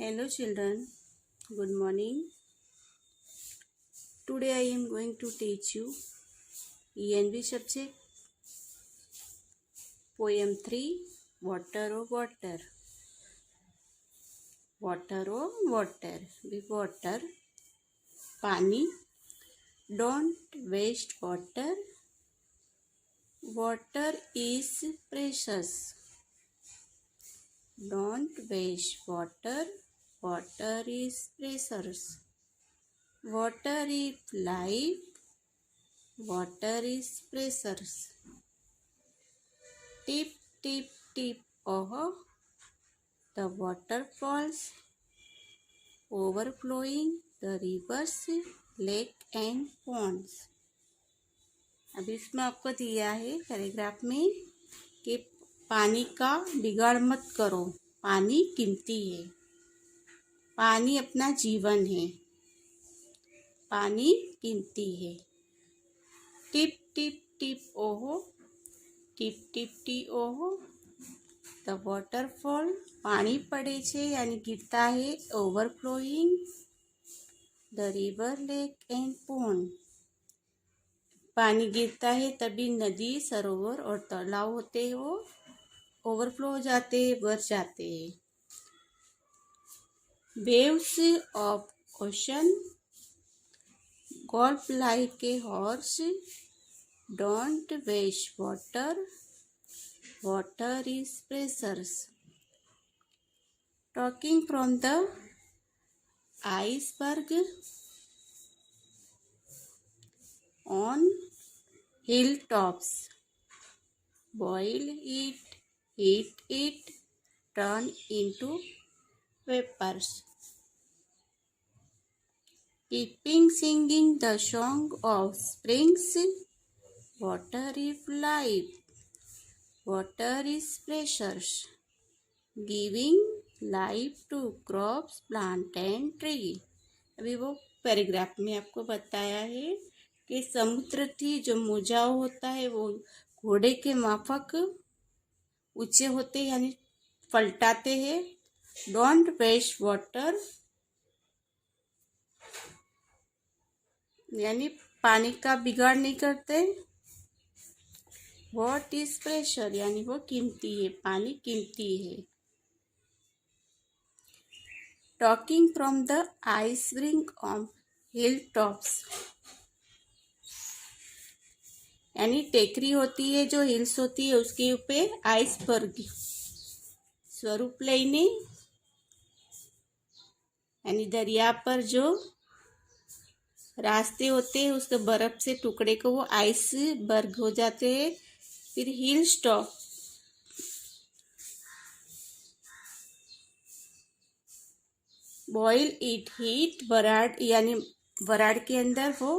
Hello children, good morning. Today I am going to teach you ENV subject, poem 3, Water oh Water. Water oh Water, with water, पानी. Don't waste water. Water is precious. Don't waste water. Water is precious. Water is life. Water is precious. Tip, tip, tip, oh, the waterfalls overflowing the rivers, lake and ponds. अब इसमें आपको दिया है paragraph में कि पानी का बिगाड़ मत करो, पानी कीमती है, पानी अपना जीवन है, पानी कीमती है. टिप टिप टिप ओहो, ટીપ ટીપ ટી ઓહો, ધ વોટરફોલ પાણી પડે છે યાની गिरता है, overflowing the river lake and pond, पानी गिरता है तभी नदी सरोवर और तालाब होते हैं वो ओवरफ्लो हो जाते हैं, भर जाते हैं. Waves of ocean golf like a horse. Don't waste water. Water is precious. Talking from the iceberg on hilltops. Boil it, heat it, turn into vapors. Keeping singing the song of springs. Water is life. Water is precious. Giving life to crops, plant and tree. अभी वो paragraph में आपको बताया है कि समुद्र थी जो मोजाओ होता है वो घोड़े के माफक ऊंचे होते यानी पलटाते हैं. डोंट वेस्ट वाटर यानी पानी का बिगाड़ नहीं करते. वॉट इज प्रेशर यानी वो कीमती है, पानी कीमती है. Talking from the ice brink on hill tops यानी टेकरी होती है जो हिल्स होती है उसके ऊपर आइसबर्ग स्वरूप लेने यानी दरिया पर जो रास्ते होते हैं उसके बर्फ से टुकड़े को वो आइसबर्ग हो जाते हैं. फिर hill stop boil it heat वराड यानी वराड के अंदर वो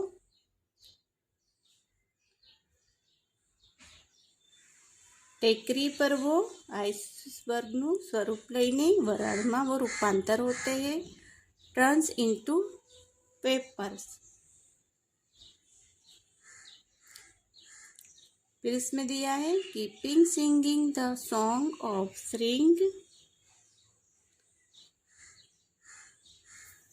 टेकरी पर वो आइसबर्गનું સ્વરૂપ લઈને વરાળમાં वो रूपांतर होते हैं. Turns into papers. फिर इसमें दिया है keeping singing the song of spring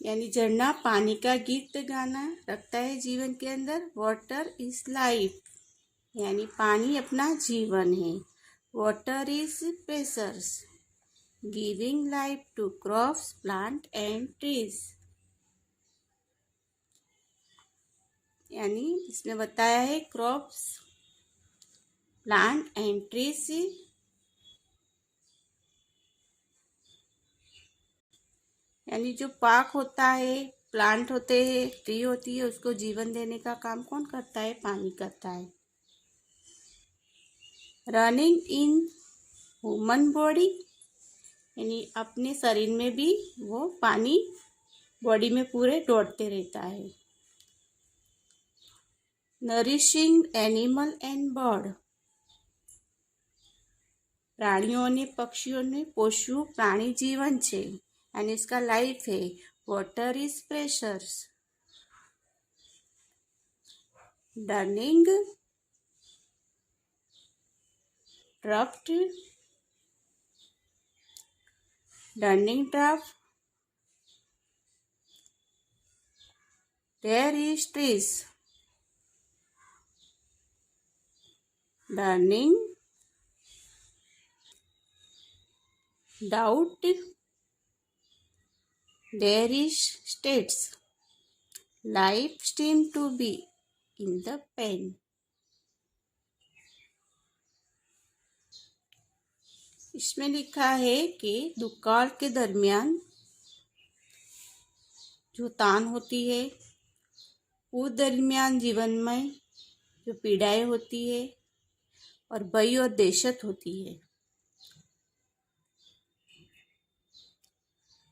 यानी झरना पानी का गीत गाना रखता है जीवन के अंदर. वाटर इज लाइफ यानी पानी अपना जीवन है. Water is precious giving life to crops plant and trees यानी इसने बताया है क्रॉप्स प्लांट एंड ट्रीज यानी जो पाक होता है, प्लांट होते हैं, ट्री होती है, उसको जीवन देने का काम कौन करता है? पानी करता है. रनिंग इन ह्यूमन बॉडी यानी अपने शरीर में भी वो पानी बॉडी में पूरे दौड़ते रहता है. नरिशिंग एनिमल एंड बर्ड प्राणियों ने पक्षियों ने पोषु प्राणी जीवन છે यानी इसका लाइफ है. Water is precious during drought There is trees. Learning. Doubt. There is states. Life seems to be in the pen. इसमें लिखा है कि दुकाल के दरमियान जो तान होती है, उस दरमियान जीवन में जो पीड़ाएं होती है और भय और दहशत होती है।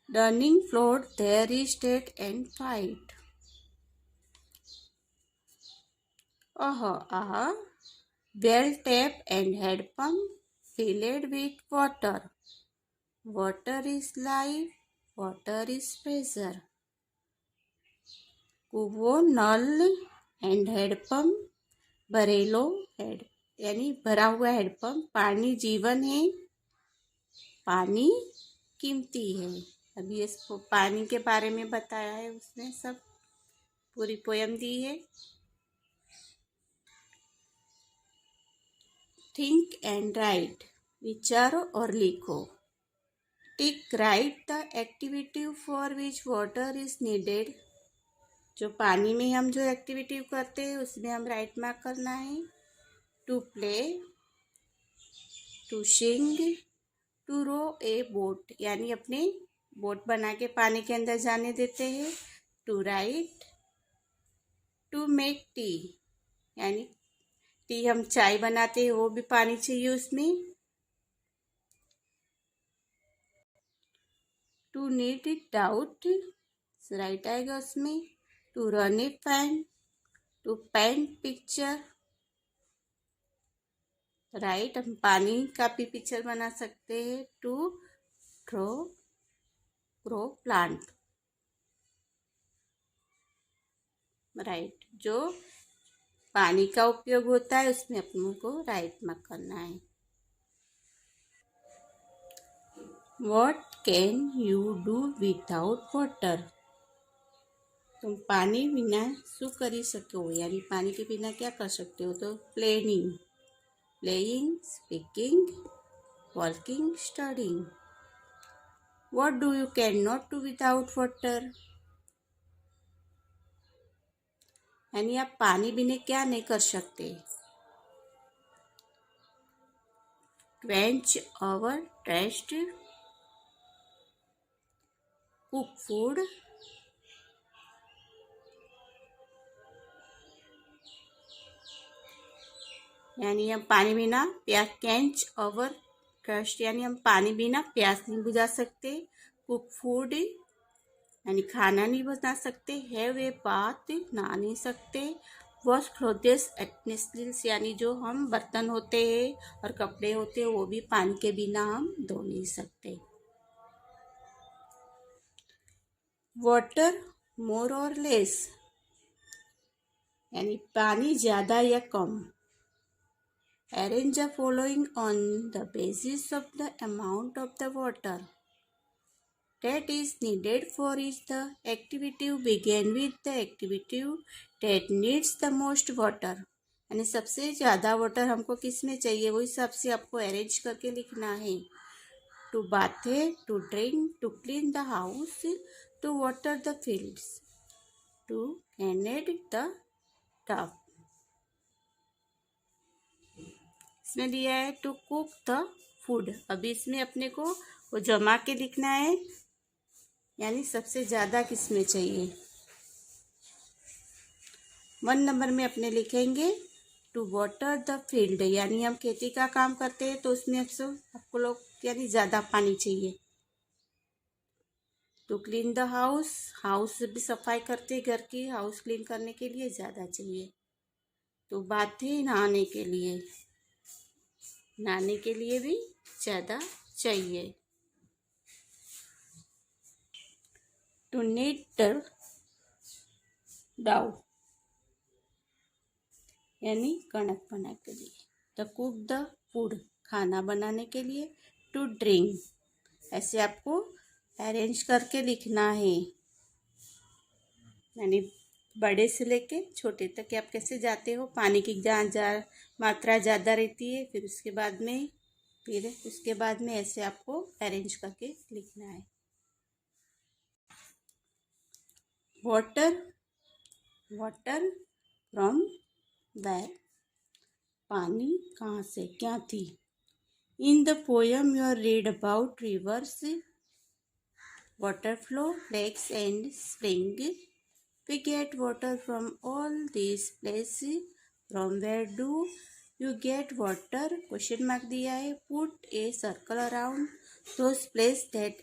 Running float, there is state and fight. Well tap and head pump filled with water. Water is life, water is pressure. कुओं नल एंड हेडपम्प भरेलो हेड यानी भरा हुआ हेडपम्प। पानी जीवन है, पानी कीमती है। अभी इसको पानी के बारे में बताया है उसने, सब पूरी पोयम दी है। थिंक एंड राइट, विचारो और लिखो। टिक right the activity for which water is needed. जो पानी में हम जो एक्टिविटी करते हैं उसमें हम राइट मार्क करना है। To play, to sing, to row a boat यानी अपने बोट बना के पानी के अंदर जाने देते हैं। To write, to make tea यानी टी हम चाय बनाते हैं वो भी पानी चाहिए उसमें। To knit it out, write आएगा उसमें। To run a fan, to paint picture, write हम पानी का भी पिक्चर बना सकते हैं। टू ग्रो प्लांट, राइट जो पानी का उपयोग होता है उसमें अपनों को राइट मार्क करना है। What can you do without water? तुम पानी बिना શું કરી શકો यानी पानी के बिना क्या कर सकते हो? तो playing, speaking, walking, studying. What do you cannot do without water? यानी आप पानी बिना क्या नहीं कर सकते? Quench our thirst, cook food, यानी हम पानी बिना प्यास कैंच ओवर थर्स्ट यानी हम पानी बिना प्यास नहीं बुझा सकते। कुक फूड यानी खाना नहीं बना सकते। हैव ए बाथ नहा नहीं सकते। वॉश क्लोथ्स एटनेस्टिल्स यानी जो हम बर्तन होते हैं और कपड़े होते हैं वो भी पानी के बिना हम धो नहीं सकते। वाटर मोर और लेस यानी पानी ज़्यादा या कम। Arrange the following on the basis of the amount of the water that is needed for each the activity. Begin with the activity that needs the most water. यानी सबसे ज़्यादा water हमको किस में चाहिए वो हिसाब से आपको अरेंज करके लिखना है। To bathe, to drink, to clean the house, to water the fields, to manage the tough. इसमें दिया है टू कुक द फूड। अभी इसमें अपने को वो जमा के लिखना है यानी सबसे ज़्यादा किस में चाहिए। 1 नंबर में अपने लिखेंगे टू वाटर द फील्ड यानी हम खेती का काम करते हैं तो उसमें आपको लोग यानी ज़्यादा पानी चाहिए। To clean the house, house भी सफाई करते हैं घर की, हाउस क्लीन करने के लिए ज़्यादा चाहिए। तो बातें नहाने के लिए भी ज़्यादा चाहिए। टू नीट डाउ यानी कणक बना के लिए। द कुक द फूड खाना बनाने के लिए। टू ड्रिंक ऐसे आपको अरेंज करके लिखना है यानी बड़े से लेके छोटे तक आप कैसे जाते हो। पानी की जहाँ मात्रा ज़्यादा रहती है, फिर उसके बाद में ऐसे आपको अरेंज करके लिखना है। वाटर फ्रॉम वेयर, पानी कहाँ से, क्या थी। In the poem you are read about rivers, water flow, lakes and spring. We get water from all these places. From where do you get water? Question mark दिया है. Put a circle around those places that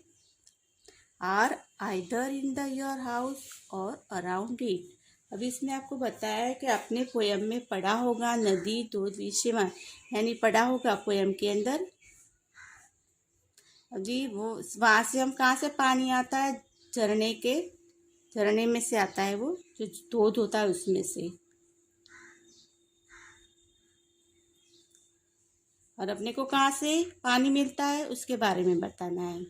are either in your house or around it. अभी इसमें आपको बताया है कि आपने poem में पढ़ा होगा नदी, दूध, विषय, यानी पढ़ा होगा पोएम के अंदर। अभी वो वहाँ से हम कहाँ से पानी आता है, झरने में से आता है, वो जो धोध होता है उसमें से। और अपने को कहाँ से पानी मिलता है उसके बारे में बताना है।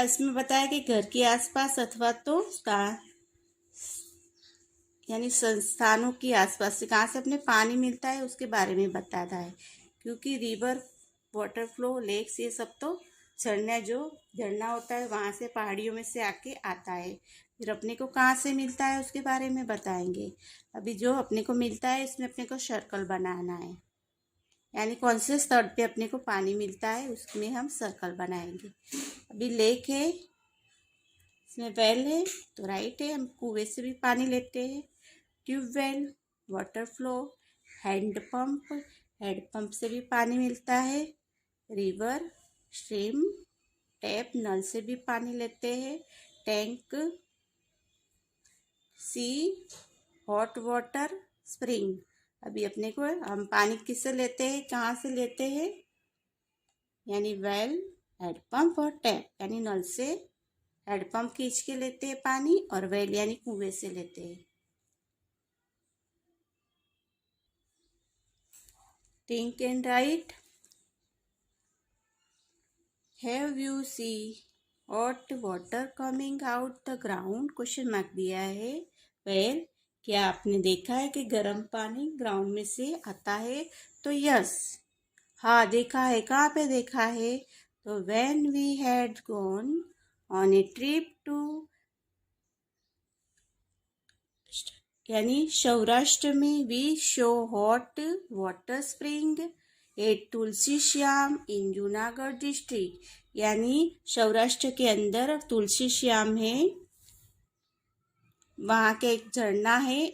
इसमें बताया कि घर के आसपास अथवा तो यानी संस्थानों के आसपास से कहाँ से अपने पानी मिलता है उसके बारे में बताना है। क्योंकि रिवर, वाटर फ्लो, लेक्स, ये सब तो झरना होता है, वहाँ से पहाड़ियों में से आके आता है। फिर अपने को कहाँ से मिलता है उसके बारे में बताएंगे। अभी जो अपने को मिलता है इसमें अपने को सर्कल बनाना है, यानी कौन से स्तर पे अपने को पानी मिलता है उसमें हम सर्कल बनाएंगे। अभी लेक है, इसमें वेल है तो राइट है, हम कुएं से भी पानी लेते हैं। ट्यूबवेल, वाटर फ्लो, हैंडपंप से भी पानी मिलता है। रिवर, स्ट्रीम, टैप, नल से भी पानी लेते हैं। टैंक, सी, हॉट वाटर, स्प्रिंग। अभी अपने को हम पानी किससे लेते हैं, कहाँ से लेते हैं, यानी वेल, हैंडपंप और टैप, यानी नल से हैंडपंप खींच के लेते हैं पानी, और वेल यानी कुएं से लेते हैं। Think and write. Have you see hot water coming out the ground? Question mark दिया है। वेल, क्या आपने देखा है कि गर्म पानी ग्राउंड में से आता है? तो यस, हाँ देखा है। कहाँ पे देखा है? तो when we had gone on a trip to, यानी सौराष्ट्र में, we show hot water spring at Tulsi Shyam in Junagadh district, यानी सौराष्ट्र के अंदर तुलसी श्याम है, वहाँ के एक झरना है,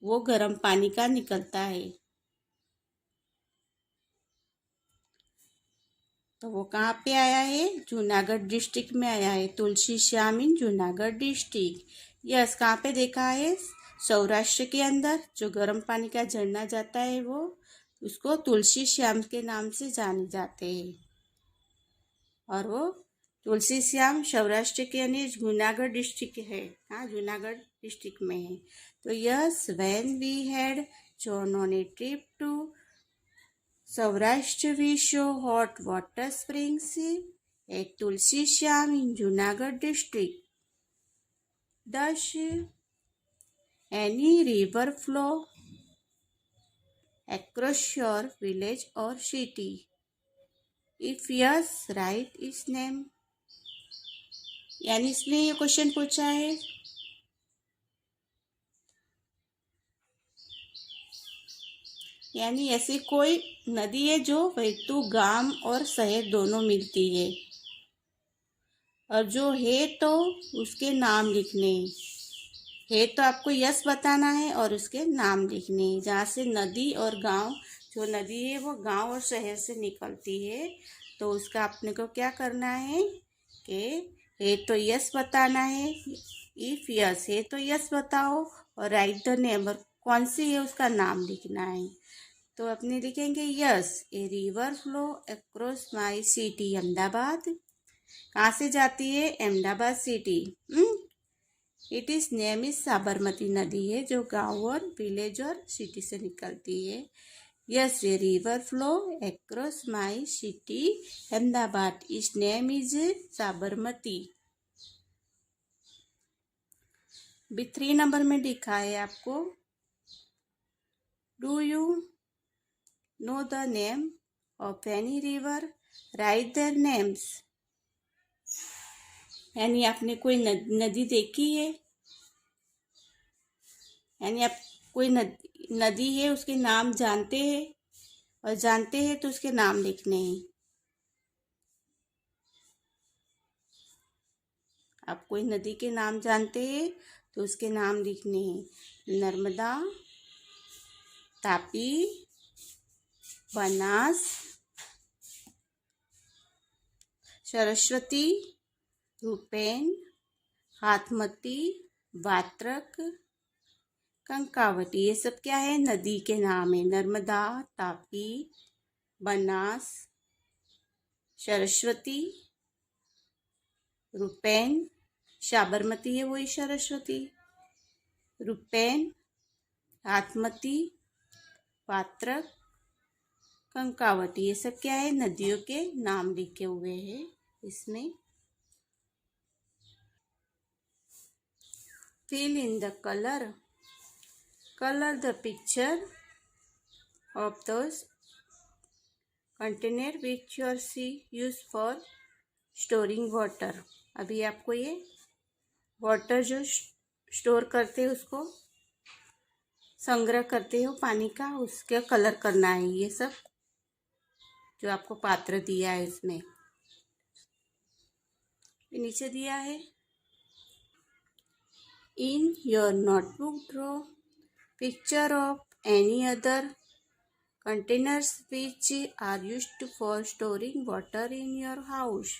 वो गर्म पानी का निकलता है। तो वो कहाँ पे आया है? जूनागढ़ डिस्ट्रिक्ट में आया है। तुलसी Shyam in Junagadh district. Yes, कहाँ पे देखा है? सौराष्ट्र के अंदर जो गर्म पानी का झरना जाता है वो, उसको तुलसी श्याम के नाम से जाने जाते हैं। और वो तुलसी श्याम सौराष्ट्र के यानी जूनागढ़ डिस्ट्रिक्ट है। हाँ, जूनागढ़ डिस्ट्रिक्ट में है। तो yes, when we had gone on a trip to Saurashtra, we show hot water springs at Tulsi Shyam in Junagadh district. Does any river flow across your village or city? If yes, write its name. यानी इसमें ये question पूछा है, यानी ऐसी कोई नदी है जो वैतु गांव और शहर दोनों मिलती है, और जो है तो उसके नाम लिखने है। तो आपको यस बताना है और उसके नाम लिखने हैं। जहाँ से नदी और गांव, जो नदी है वो गांव और शहर से निकलती है, तो उसका अपने को क्या करना है कि है तो यस बताना है। इफ यस है तो यस बताओ, और राइट द नेम, कौन सी है उसका नाम लिखना है। तो अपने लिखेंगे yes, a river flow across my city Ahmedabad. कहाँ से जाती है? Ahmedabad city. It is name is Sabarmati नदी है जो गांव और विलेज और सिटी से निकलती है। Yes, a river flow across my city Ahmedabad, इस नेम इज साबरमती। अभी 3 नंबर में लिखा है आपको, do you know the name of any river, right their names. यानी आपने कोई नदी देखी है, यानी आप कोई नदी है उसके नाम जानते हैं, और जानते हैं तो उसके नाम लिखने हैं। आप कोई नदी के नाम जानते हैं तो उसके नाम लिखने हैं। नर्मदा, तापी, बनास, सरस्वती, रूपेन, हाथमती, वात्रक, कंकावती। ये सब क्या है? नदी के नाम है। नर्मदा, तापी, बनास, सरस्वती, रूपेन, साबरमती है वही सरस्वती, रूपेन, हाथमती, वात्रक, कंकावती। ये सब क्या है? नदियों के नाम लिखे हुए हैं इसमें। Fill in the colour the picture of those container which your see use for storing water. अभी आपको ये वाटर जो स्टोर करते हैं, उसको संग्रह करते हो पानी का, उसका कलर करना है। ये सब जो आपको पात्र दिया है इसमें नीचे दिया है। In your notebook draw picture of any other containers which are used for storing water in your house।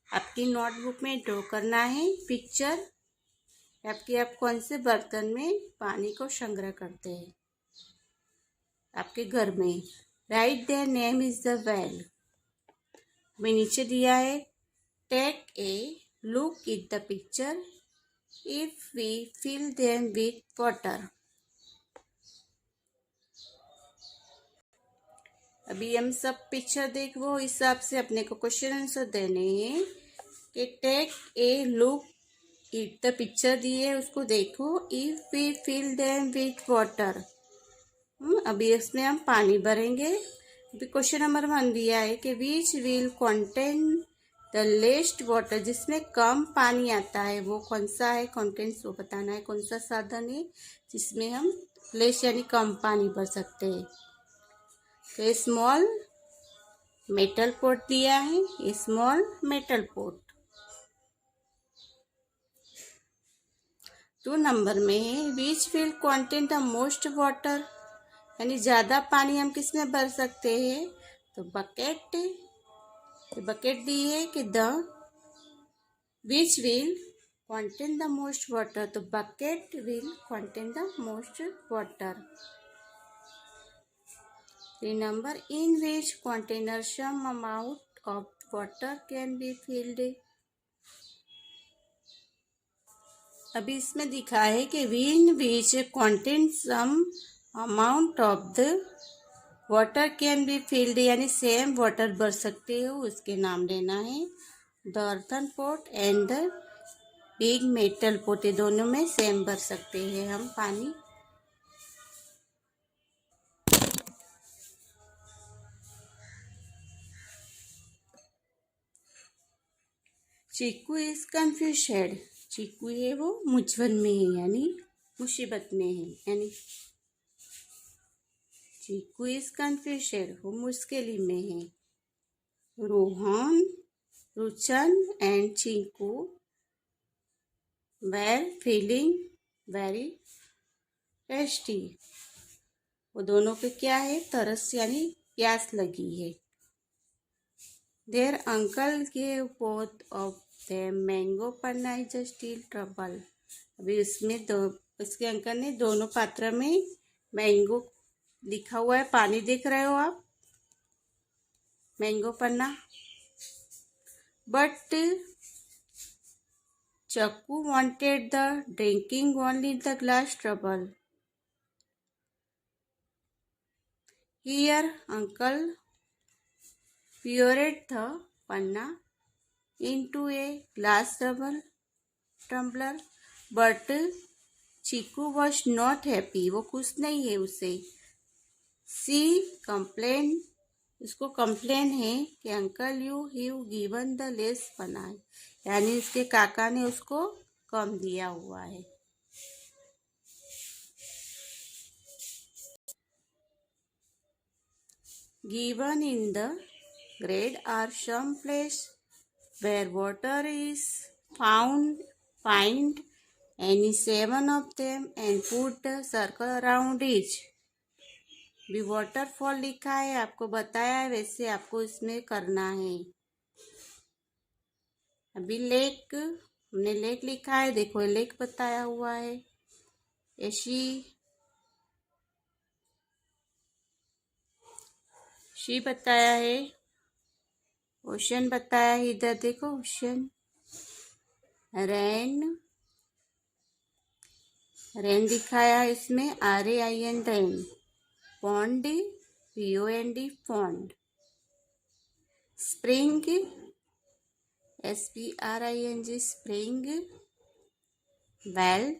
आपकी नोटबुक में ड्रॉ करना है पिक्चर आप कौन से बर्तन में पानी को संग्रह करते हैं आपके घर में। Write their name is the well. में नीचे दिया है, take a look at the picture if we fill them with water. अभी हम सब पिक्चर देख वो हिसाब से अपने को क्वेश्चन आंसर देने हैं कि take a look at the picture दिए उसको देखो, if we fill them with water. अभी इसमें हम पानी भरेंगे। अभी क्वेश्चन नंबर 1 दिया है कि विच विल कंटेन द लेस्ट वाटर, जिसमें कम पानी आता है वो कौन सा है? कंटेंट्स वो बताना है कौन सा साधन है जिसमें हम लेस्ट यानी कम पानी भर सकते हैं। तो स्मॉल मेटल पॉट दिया है, स्मॉल मेटल पॉट। 2 नंबर में है, विच will contain the most water, यानी ज़्यादा पानी हम किस में भर सकते हैं? तो बकेट। तो बकेट दी है कि the which will contain the most water, तो bucket will contain the most water. 3 number, in which container some amount of water can be filled। अभी इसमें दिखा है कि in which contain some amount of the water can be filled, यानी same water भर सकते हो उसके नाम लेना है। The earthen pot and the big metal pot, ये दोनों में सेम भर सकते हैं हम पानी। चीकू इज कन्फ्यूज्ड, चीकू है वो मुझवन में है यानी मुसीबत में है, यानी चीकू इज कन्फ्यूज्ड वो मुश्किल में है। Rohan, Ruchan and Cheeku were feeling very tasty, वो दोनों पे क्या है? तरस यानी प्यास लगी है। Their uncle gave both of them mango panna is steel tumbler. अभी उसमें उसके अंकल ने दोनों पात्र में मैंगो लिखा हुआ है, पानी देख रहे हो आप, mango panna. But Chakku wanted the drinking only the glass tumbler. Here uncle poured the panna into a glass tumbler but Chiku was not happy, वो खुश नहीं है उसे। सी कंप्लेन, उसको कंप्लेन है कि uncle you have given the less बनाए, यानी उसके काका ने उसको कम दिया हुआ है। Given in the grade are some place where water is find any 7 of them and put a circle around each। भी waterfall लिखा है, आपको बताया है, वैसे आपको इसमें करना है। अभी लेक, हमने लेक लिखा है, देखो लेक बताया हुआ है। ऐसी शी बताया है, ओशन बताया है, इधर देखो ओशन। रेन, रेन दिखाया है इसमें, RAIN rain. Pond, POND pond. Spring, SPRING spring. Well,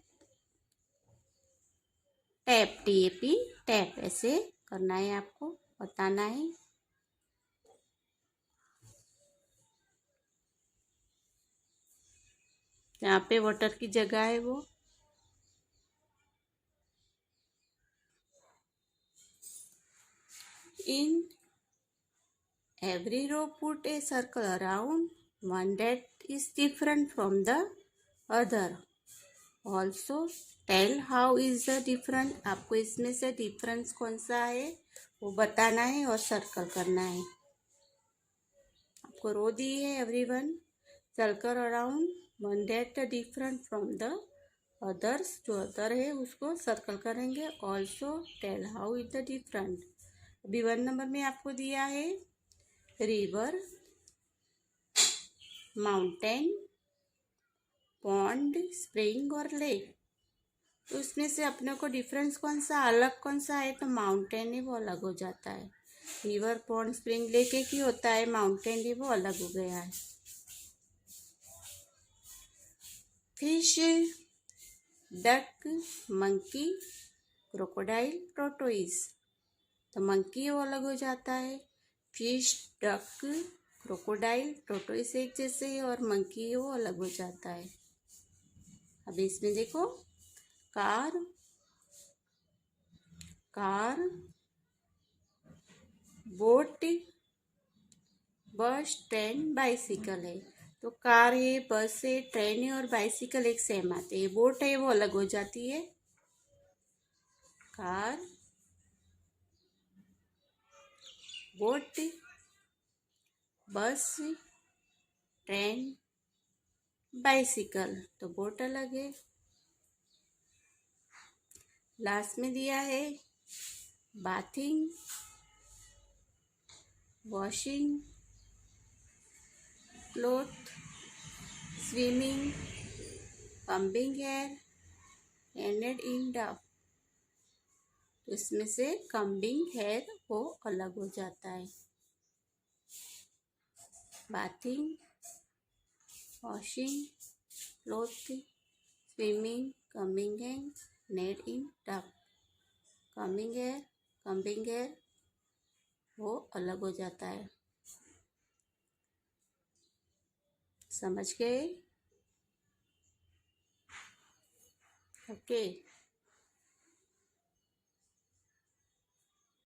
tap, TAP tap, ऐसे करना है, आपको बताना है। जहाँ पे वाटर की जगह है वो। In every row put a circle around one that is different from the other। Also tell how is the different, आपको इसमें से डिफरेंस कौन सा है वो बताना है और सर्कल करना है। आपको रो दी है everyone, circle around one that different from the others, जो अदर है उसको सर्कल करेंगे। Also tell how is the different. अभी 1 नंबर में आपको दिया है रिवर, माउंटेन, पॉन्ड, स्प्रिंग और लेक। तो उसमें से अपने को डिफरेंस कौन सा, अलग कौन सा है, तो माउंटेन ही वो अलग हो जाता है। रिवर, पॉन्ड, स्प्रिंग, लेक एक ही होता है, माउंटेन ही वो अलग हो गया है। Fish, duck, monkey, crocodile, tortoise. तो मंकी वो अलग हो जाता है, फिश, डक, क्रोकोडाइल, टोटोइस एक जैसे ही, और मंकी वो अलग हो जाता है। अब इसमें देखो car, car, boat, bus, train, bicycle है। तो कार है, बस है, ट्रेन है और बाइसिकल एक सेम आते हैं। बोट है वो अलग हो जाती है, car, boat, bus, train, bicycle. तो बोट अलग है। लास्ट में दिया है bathing, washing cloth, swimming, combing hair, ended in tub. तो इसमें से कम्बिंग हेयर वो अलग हो जाता है। Bathing, washing cloth, swimming, combing hair, need in tub. Combing hair वो अलग हो जाता है। समझ गए? ओके।